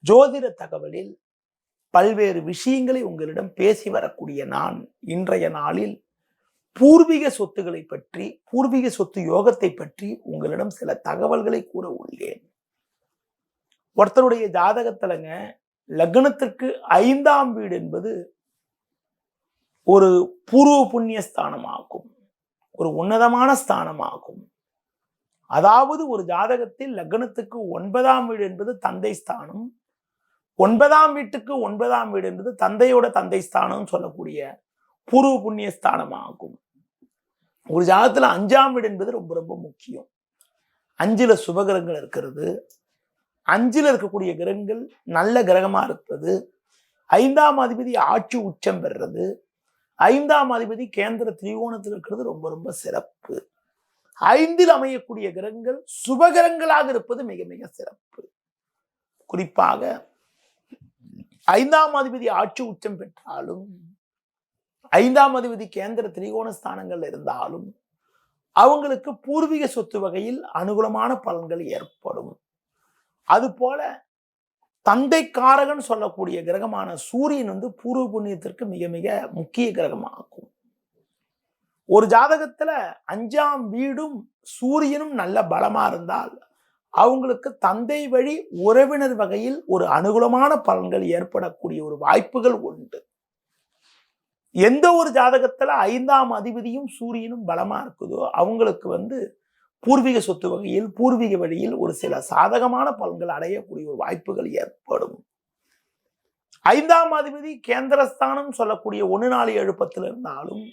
ஜோதிட தகவலில் பல்வேறு விஷயங்களை உங்களிடம் பேசி வரக்கூடிய நான் இன்றைய நாளில் பூர்வீக சொத்துக்களை பற்றி, பூர்வீக சொத்து யோகத்தை பற்றி உங்களிடம் சில தகவல்களை கூற உள்ளேன். ஒருத்தருடைய ஜாதகத்திலங்க லக்னத்திற்கு 5ஆம் வீடு என்பது ஒரு பூர்வ புண்ணிய ஸ்தானமாகும், ஒரு உன்னதமான ஸ்தானமாகும். அதாவது ஒரு ஜாதகத்தில் லக்னத்துக்கு 9ஆம் வீடு என்பது தந்தை ஸ்தானம், 9ஆம் வீட்டுக்கு 9ஆம் வீடு என்பது தந்தையோட தந்தை ஸ்தானம் சொல்லக்கூடிய பூர்வ புண்ணிய ஸ்தானமாகும். ஒரு ஜாதகத்துல 5ஆம் வீடு என்பது ரொம்ப ரொம்ப முக்கியம். 5ல சுபகிரகங்கள் இருக்கிறது, 5ல இருக்கக்கூடிய கிரகங்கள் நல்ல கிரகமா இருப்பது, 5ஆம் அதிபதி ஆட்சி உச்சம் பெறுறது, 5ஆம் அதிபதி கேந்திர திரிகோணத்தில் இருக்கிறது ரொம்ப ரொம்ப சிறப்பு. 5ல் அமையக்கூடிய கிரகங்கள் சுபகிரகங்களாக இருப்பது மிக மிக சிறப்பு. குறிப்பாக 5ஆம் அதிபதி ஆட்சி உச்சம் பெற்றாலும், 5ஆம் அதிபதி கேந்திர திரிகோண ஸ்தானங்கள் இருந்தாலும் அவங்களுக்கு பூர்வீக சொத்து வகையில் அனுகூலமான பலன்கள் ஏற்படும். அதுபோல தந்தைக்காரகன் சொல்லக்கூடிய கிரகமான சூரியன் பூர்வ புண்ணியத்திற்கு மிக மிக முக்கிய கிரகமாகும். ஒரு ஜாதகத்துல 5ஆம் வீடும் சூரியனும் நல்ல பலமா இருந்தால் அவங்களுக்கு தந்தை வழி உறவினர் வகையில் ஒரு அனுகூலமான பலன்கள் ஏற்படக்கூடிய ஒரு வாய்ப்புகள் உண்டு. எந்த ஒரு ஜாதகத்துல 5ஆம் அதிபதியும் சூரியனும் பலமா இருக்குதோ அவங்களுக்கு பூர்வீக சொத்து வகையில் பூர்வீக வழியில் ஒரு சில சாதகமான பலன்கள் அடையக்கூடிய ஒரு வாய்ப்புகள் ஏற்படும். 5ஆம் அதிபதி கேந்திரஸ்தானம் சொல்லக்கூடிய 1, 4, 7, 10 இருந்தாலும்,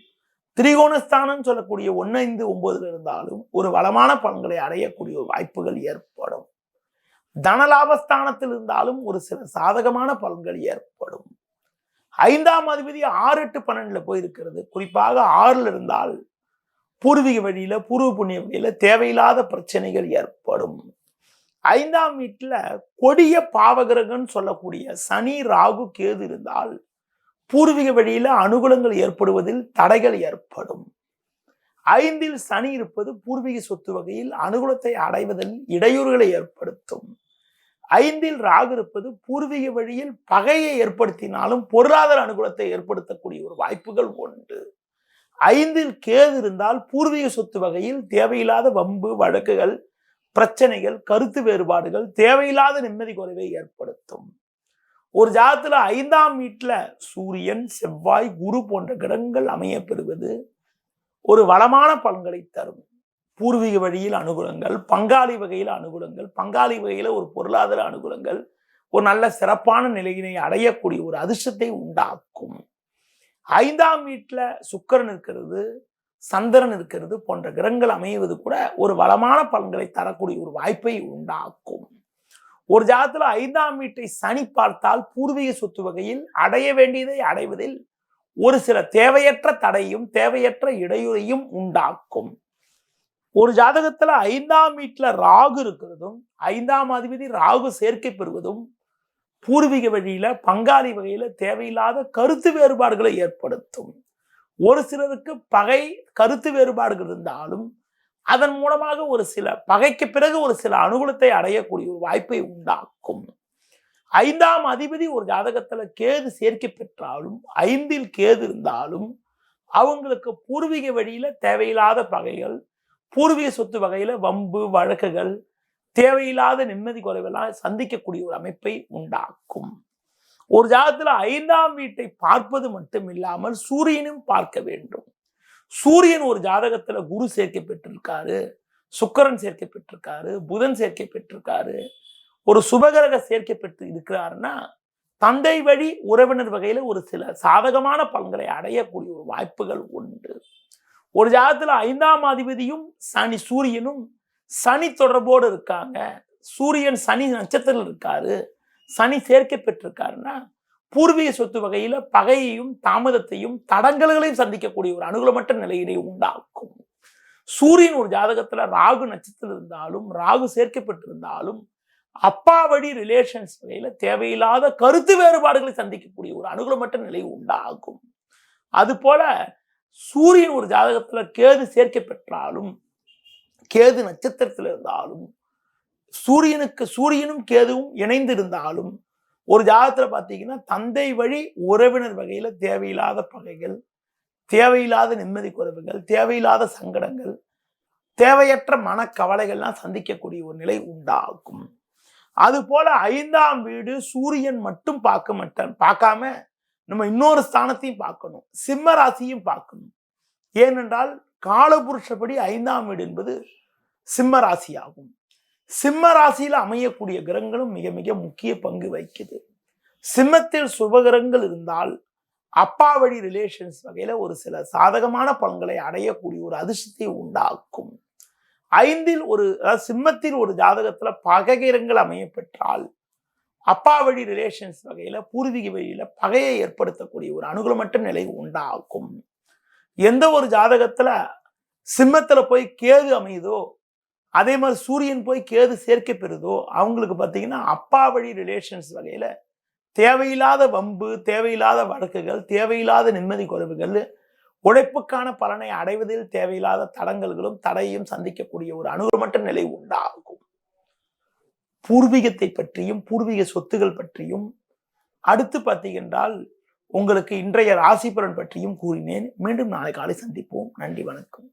திரிகோணஸ்தானம் சொல்லக்கூடிய 1, 5, 9 இருந்தாலும் ஒரு வளமான பலன்களை அடையக்கூடிய ஒரு வாய்ப்புகள் ஏற்படும். தனலாபஸ்தானத்தில் இருந்தாலும் ஒரு சில சாதகமான பலன்கள் ஏற்படும். 5ஆம் அதிபதி 6, 8, 12 போயிருக்கிறது. குறிப்பாக 6ல் இருந்தால் பூர்வீக வழியில பூர்வ புண்ணிய வழியில தேவையில்லாத பிரச்சனைகள் ஏற்படும். 5ஆம் வீட்டுல கொடிய பாவகிரகன் சொல்லக்கூடிய சனி, ராகு, கேது இருந்தால் பூர்வீக வழியில அனுகூலங்கள் ஏற்படுவதில் தடைகள் ஏற்படும். 5ல் சனி இருப்பது பூர்வீக சொத்து வகையில் அனுகூலத்தை அடைவதில் இடையூறுகளை ஏற்படுத்தும். 5ல் ராகு இருப்பது பூர்வீக வழியில் பகையை ஏற்படுத்தினாலும் பொருளாதார அனுகூலத்தை ஏற்படுத்தக்கூடிய ஒரு வாய்ப்புகள் உண்டு. 5ல் கேது இருந்தால் பூர்வீக சொத்து வகையில் தேவையில்லாத வம்பு வழக்குகள், பிரச்சனைகள், கருத்து வேறுபாடுகள், தேவையில்லாத நிம்மதி குறைவை ஏற்படுத்தும். ஒரு ஜாதகத்துல 5ஆம் வீட்டுல சூரியன், செவ்வாய், குரு போன்ற கிரகங்கள் அமைய பெறுவது ஒரு வளமான பலன்களை தரும். பூர்வீக வழியில் அனுகூலங்கள், பங்காளி வகையில் அனுகூலங்கள், பங்காளி வகையில ஒரு பொருளாதார அனுகூலங்கள், ஒரு நல்ல சிறப்பான நிலையினை அடையக்கூடிய ஒரு அதிர்ஷ்டத்தை உண்டாக்கும். 5ஆம் வீட்டுல சுக்கிரன் இருக்கிறது, சந்திரன் இருக்கிறது போன்ற கிரகங்கள் அமைவது கூட ஒரு வளமான பலன்களை தரக்கூடிய ஒரு வாய்ப்பை உண்டாக்கும். ஒரு ஜாதகத்துல 5ஆம் வீட்டை சனி பார்த்தால் பூர்வீக சொத்து வகையில் அடைய வேண்டியதை அடைவதில் ஒரு சில தேவையற்ற தடையும் தேவையற்ற இடையூறையும் உண்டாக்கும். ஒரு ஜாதகத்துல 5ஆம் வீட்டுல ராகு இருக்கிறதும், 5ஆம் அதிபதி ராகு சேர்க்கை பெறுவதும் பூர்வீக வழியில பங்காளி வகையில தேவையில்லாத கருத்து வேறுபாடுகளை ஏற்படுத்தும். ஒரு சிலருக்கு பகை, கருத்து வேறுபாடுகள் இருந்தாலும் அதன் மூலமாக ஒரு சில பகைக்கு பிறகு ஒரு சில அனுகூலத்தை அடையக்கூடிய ஒரு வாய்ப்பை உண்டாக்கும். 5ஆம் அதிபதி ஒரு ஜாதகத்துல கேது சேர்க்கை பெற்றாலும், 5ல் கேது இருந்தாலும் அவங்களுக்கு பூர்வீக வழியில தேவையில்லாத பகைகள், பூர்வீக சொத்து வகையில வம்பு வழக்குகள், தேவையில்லாத நிம்மதி குறைவெல்லாம் சந்திக்கக்கூடிய ஒரு அமைப்பை உண்டாக்கும். ஒரு ஜாதகத்துல 5ஆம் வீட்டை பார்ப்பது மட்டும் இல்லாமல் சூரியனும் பார்க்க வேண்டும். சூரியன் ஒரு ஜாதகத்துல குரு சேர்க்கை பெற்றிருக்காரு, சுக்கிரன் சேர்க்கை பெற்றிருக்காரு, புதன் சேர்க்கை பெற்றிருக்காரு, ஒரு சுபகிரக சேர்க்கை பெற்று இருக்கிறாருன்னா தந்தை வழி உறவினர் வகையில ஒரு சில சாதகமான பலன்களை அடையக்கூடிய ஒரு வாய்ப்புகள் உண்டு. ஒரு ஜாதகத்துல 5ஆம் அதிபதியும் சூரியனும் சனி தொடர்போடு இருக்காங்க, சூரியன் சனி நட்சத்திரத்தில் இருக்காரு, சனி சேர்க்கை பெற்றிருக்காருன்னா பூர்வீக சொத்து வகையில பகையையும் தாமதத்தையும் தடங்கல்களையும் சந்திக்கக்கூடிய ஒரு அனுகூலமற்ற நிலையினை உண்டாக்கும். சூரியன் ஒரு ஜாதகத்துல ராகு நட்சத்திரம் இருந்தாலும், ராகு சேர்க்கப்பட்டிருந்தாலும் அப்பா வழி ரிலேஷன்ஸ் வகையில தேவையில்லாத கருத்து வேறுபாடுகளை சந்திக்கக்கூடிய ஒரு அனுகூலமற்ற நிலை உண்டாகும். அது போல சூரியன் ஒரு ஜாதகத்துல கேது சேர்க்கை பெற்றாலும், கேது நட்சத்திரத்தில் இருந்தாலும், சூரியனும் கேதுவும் இணைந்திருந்தாலும் ஒரு ஜாதகத்துல பார்த்தீங்கன்னா தந்தை வழி உறவினர் வகையில தேவையில்லாத பகைகள், தேவையில்லாத நிம்மதி குறைவுகள், தேவையில்லாத சங்கடங்கள், தேவையற்ற மனக்கவலைகள்லாம் சந்திக்கக்கூடிய ஒரு நிலை உண்டாகும். அது போல 5ஆம் வீடு சூரியன் மட்டும் பார்க்காம நம்ம இன்னொரு ஸ்தானத்தையும் பார்க்கணும், சிம்ம ராசியும் பார்க்கணும். ஏனென்றால் காலபுருஷப்படி 5ஆம் வீடு என்பது சிம்ம ராசி ஆகும். சிம்ம ராசியில அமையக்கூடிய கிரகங்களும் மிக மிக முக்கிய பங்கு வகிக்குது. சிம்மத்தில் சுபகிரகங்கள் இருந்தால் அப்பா வழி ரிலேஷன்ஸ் வகையில ஒரு சில சாதகமான பலன்களை அடையக்கூடிய ஒரு அதிர்ஷ்டத்தை உண்டாக்கும். 5ல் சிம்மத்தில் ஒரு ஜாதகத்துல பகைகிரகங்கள் அமைய பெற்றால் அப்பா வழி ரிலேஷன்ஸ் வகையில பூர்வீக வழியில பகையை ஏற்படுத்தக்கூடிய ஒரு அனுகூலமற்ற நிலை உண்டாகும். எந்த ஒரு ஜாதகத்துல சிம்மத்துல போய் கேது அமையுதோ, அதே மாதிரி சூரியன் போய் கேது சேர்க்கை பெறுதோ, அவங்களுக்கு பார்த்தீங்கன்னா அப்பா வழி ரிலேஷன்ஸ் வகையில தேவையில்லாத வம்பு, தேவையில்லாத வழக்குகள், தேவையில்லாத நிம்மதி குறைவுகள், உழைப்புக்கான பலனை அடைவதில் தேவையில்லாத தடங்கல்களும் தடையும் சந்திக்கக்கூடிய ஒரு அனுகூலமற்ற நிலை உண்டாகும். பூர்வீகத்தை பற்றியும் பூர்வீக சொத்துகள் பற்றியும் அடுத்து பார்த்தீங்கன்றால் உங்களுக்கு இன்றைய ராசி பலன் பற்றியும் கூறினேன். மீண்டும் நாளை காலை சந்திப்போம். நன்றி, வணக்கம்.